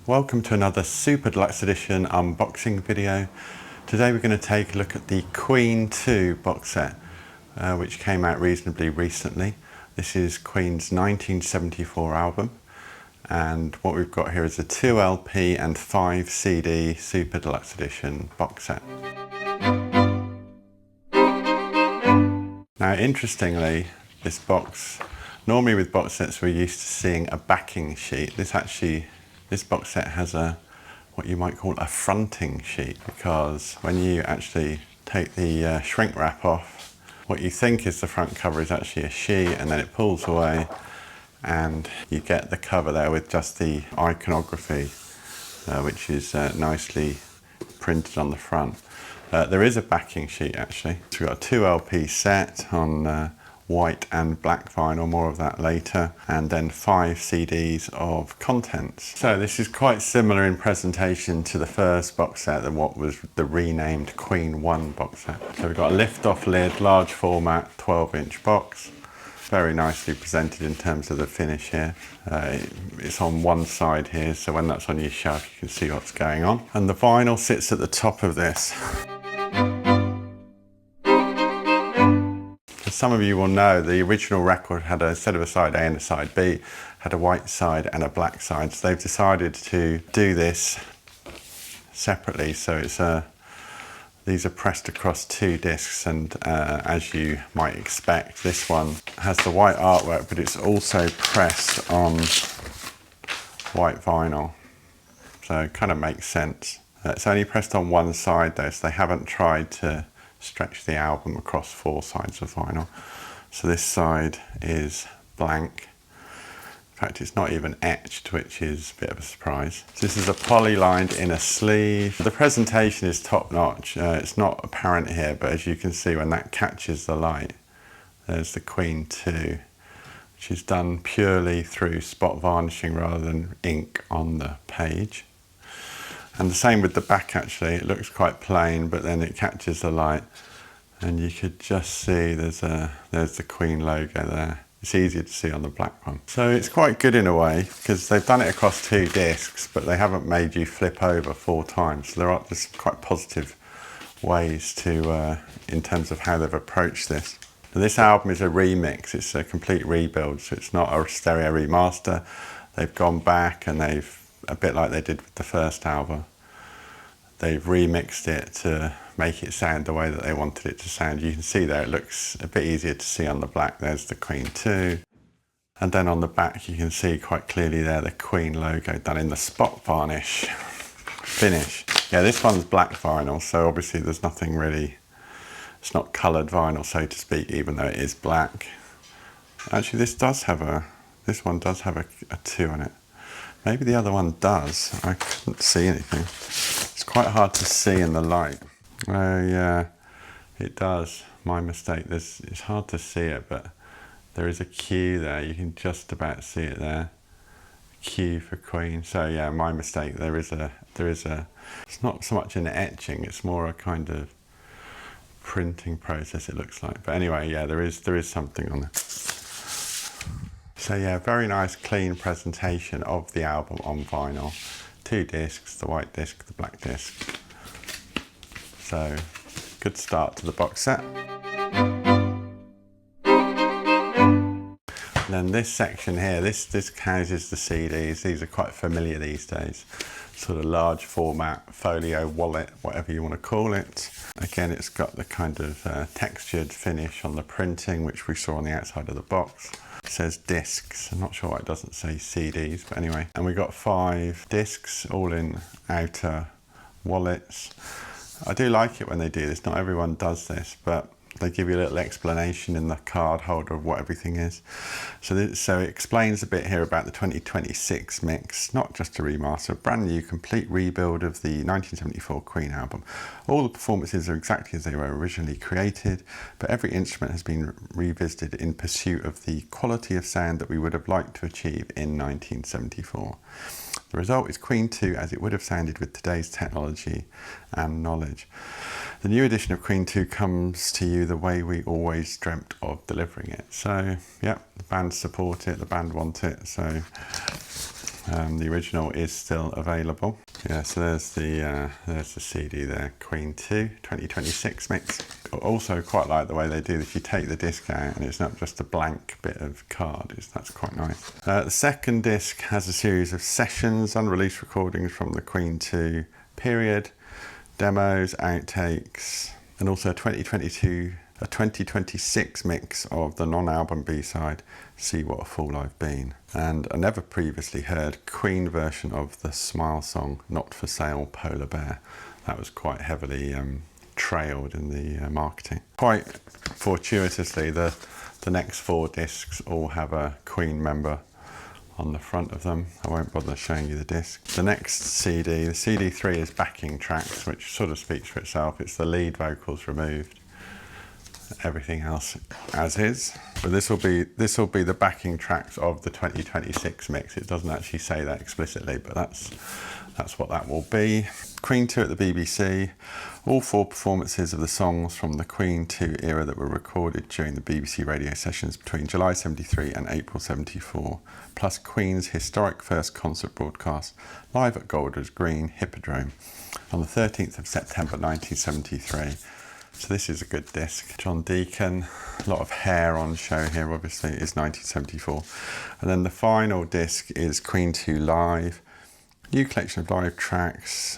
Welcome to another Super Deluxe Edition unboxing video. Today we're going to take a look at the Queen 2 box set, which came out reasonably recently. This is Queen's 1974 album, and what we've got here is a 2 LP and 5 CD Super Deluxe Edition box set. Now interestingly, this box, normally with box sets we're used to seeing a backing sheet. This box set has what you might call a fronting sheet, because when you actually take the shrink wrap off, what you think is the front cover is actually a sheet, and then it pulls away and you get the cover there with just the iconography, which is nicely printed on the front. There is a backing sheet actually. So we've got a 2 LP set on white and black vinyl, more of that later, and then 5 CDs of contents. So this is quite similar in presentation to the first box set than what was the renamed Queen 1 box set. So we've got a lift-off lid, large format, 12-inch box. Very nicely presented in terms of the finish here. It's on one side here, so when that's on your shelf you can see what's going on. And the vinyl sits at the top of this. Some of you will know the original record had instead of a side A and a side B, had a white side and a black side. So they've decided to do this separately. So it's these are pressed across 2 discs, and as you might expect, this one has the white artwork, but it's also pressed on white vinyl. So it kind of makes sense. It's only pressed on one side though, so they haven't tried to stretch the album across 4 sides of vinyl. So this side is blank. In fact, it's not even etched, which is a bit of a surprise. So this is a poly-lined inner sleeve. The presentation is top-notch. It's not apparent here, but as you can see when that catches the light, there's the Queen 2, which is done purely through spot varnishing rather than ink on the page. And the same with the back actually. It looks quite plain, but then it catches the light and you could just see there's the Queen logo there. It's easier to see on the black one. So it's quite good in a way, because they've done it across 2 discs, but they haven't made you flip over 4 times. So there are just quite positive ways to, in terms of how they've approached this. And this album is a remix. It's a complete rebuild, so it's not a stereo remaster. They've gone back and they've, a bit like they did with the first album, they've remixed it to make it sound the way that they wanted it to sound. You can see there it looks a bit easier to see on the black. There's the Queen 2, and then on the back you can see quite clearly there the Queen logo done in the spot varnish finish. Yeah, this one's black vinyl, so obviously there's nothing really, it's not coloured vinyl so to speak, even though it is black. Actually this one does have a 2 on it. Maybe the other one does. I couldn't see anything. It's quite hard to see in the light. Oh yeah, it does. My mistake. It's hard to see it, but there is a Q there. You can just about see it there. Q for Queen. So yeah, my mistake. There is a. It's not so much an etching. It's more a kind of printing process. It looks like. But anyway, yeah, there is something on it. So yeah, very nice clean presentation of the album on vinyl. 2 discs, the white disc, the black disc. So, good start to the box set. And then this section here, this houses the CDs. These are quite familiar these days. Sort of large format, folio, wallet, whatever you want to call it. Again, it's got the kind of textured finish on the printing, which we saw on the outside of the box. It says discs. I'm not sure why it doesn't say CDs, but anyway. And we got 5 discs, all in outer wallets. I do like it when they do this. Not everyone does this, but they give you a little explanation in the card holder of what everything is. So it explains a bit here about the 2026 mix, not just a remaster, a brand new complete rebuild of the 1974 Queen album. All the performances are exactly as they were originally created, but every instrument has been revisited in pursuit of the quality of sound that we would have liked to achieve in 1974. The result is Queen 2 as it would have sounded with today's technology and knowledge. The new edition of Queen 2 comes to you the way we always dreamt of delivering it. So, yeah, the band support it, the band want it, so The original is still available. Yeah, so there's the CD there, Queen 2 2026 mix. Also quite like the way they do this. You take the disc out and it's not just a blank bit of card. That's quite nice. The second disc has a series of sessions, unreleased recordings from the Queen 2 period, demos, outtakes, and also a 2026 mix of the non-album B-side, See What a Fool I've Been. And a never previously heard Queen version of the Smile song, Not For Sale, Polar Bear. That was quite heavily trailed in the marketing. Quite fortuitously, the next 4 discs all have a Queen member on the front of them. I won't bother showing you the disc. The next CD, the CD3, is backing tracks, which sort of speaks for itself. It's the lead vocals removed, everything else as is. But this will be the backing tracks of the 2026 mix. It doesn't actually say that explicitly, but that's what that will be. Queen 2 at the BBC, all 4 performances of the songs from the Queen 2 era that were recorded during the BBC radio sessions between July 73 and April 74, plus Queen's historic first concert broadcast live at Golders Green Hippodrome on the 13th of September 1973. So this is a good disc. John Deacon, a lot of hair on show here, obviously, it is 1974. And then the final disc is Queen 2 Live, new collection of live tracks.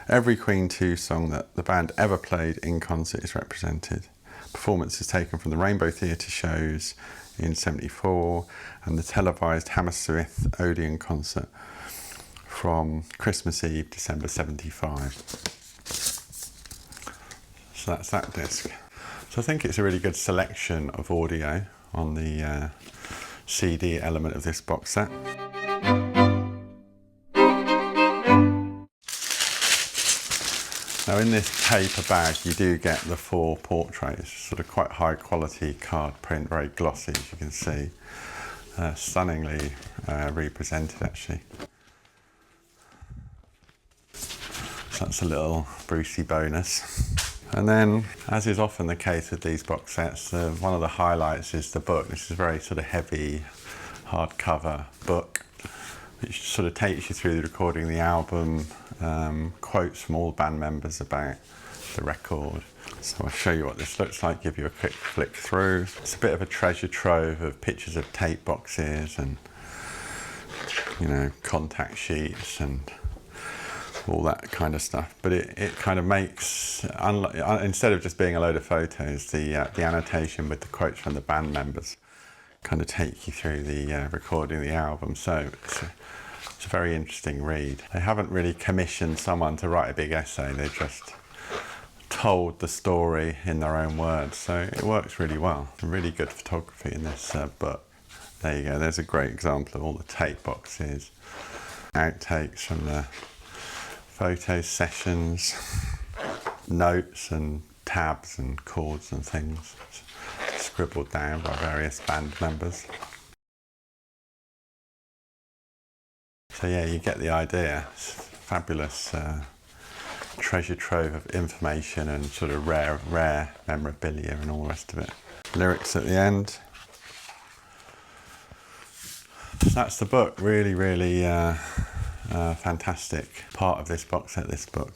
Every Queen 2 song that the band ever played in concert is represented. Performances taken from the Rainbow Theatre shows in 74 and the televised Hammersmith Odeon concert from Christmas Eve, December 75. So that's that disc. So I think it's a really good selection of audio on the CD element of this box set. Now in this paper bag you do get the 4 portraits, sort of quite high quality card print, very glossy as you can see. Stunningly represented actually. So that's a little Brucey bonus. And then, as is often the case with these box sets, one of the highlights is the book. This is a very sort of heavy hardcover book, which sort of takes you through the recording of the album, quotes from all band members about the record. So I'll show you what this looks like, give you a quick flick through. It's a bit of a treasure trove of pictures of tape boxes and, you know, contact sheets and all that kind of stuff. But it kind of makes, instead of just being a load of photos, the annotation with the quotes from the band members kind of take you through the recording of the album. So it's a very interesting read. They haven't really commissioned someone to write a big essay, they just told the story in their own words. So it works really well. Really good photography in this book. There you go, there's a great example of all the tape boxes, outtakes from the photo sessions, notes and tabs and chords and things scribbled down by various band members. So yeah, you get the idea. It's a fabulous treasure trove of information and sort of rare memorabilia and all the rest of it. Lyrics at the end. So that's the book. Really fantastic part of this box set, this book.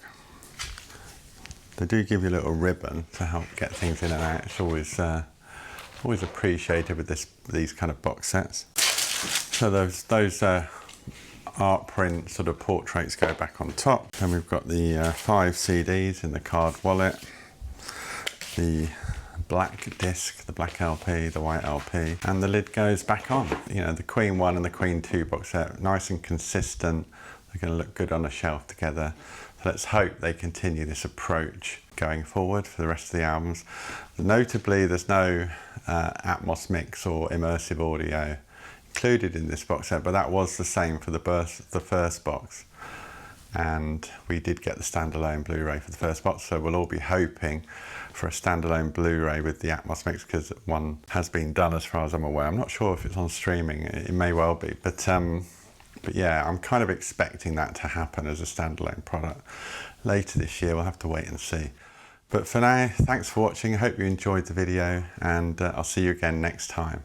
They do give you a little ribbon to help get things in and out. It's always appreciated with these kind of box sets. So those art print sort of portraits go back on top. Then we've got the 5 CDs in the card wallet, the black disc, the black LP, the white LP, and the lid goes back on. You know, the Queen 1 and the Queen 2 box set, nice and consistent. They're going to look good on a shelf together. So let's hope they continue this approach going forward for the rest of the albums. Notably, there's no Atmos mix or immersive audio included in this box set, but that was the same for the first box. And we did get the standalone Blu-ray for the first box, so we'll all be hoping for a standalone Blu-ray with the Atmos mix, because one has been done as far as I'm aware. I'm not sure if it's on streaming, it may well be, but yeah, I'm kind of expecting that to happen as a standalone product later this year. We'll have to wait and see. But for now, thanks for watching. I hope you enjoyed the video, and I'll see you again next time.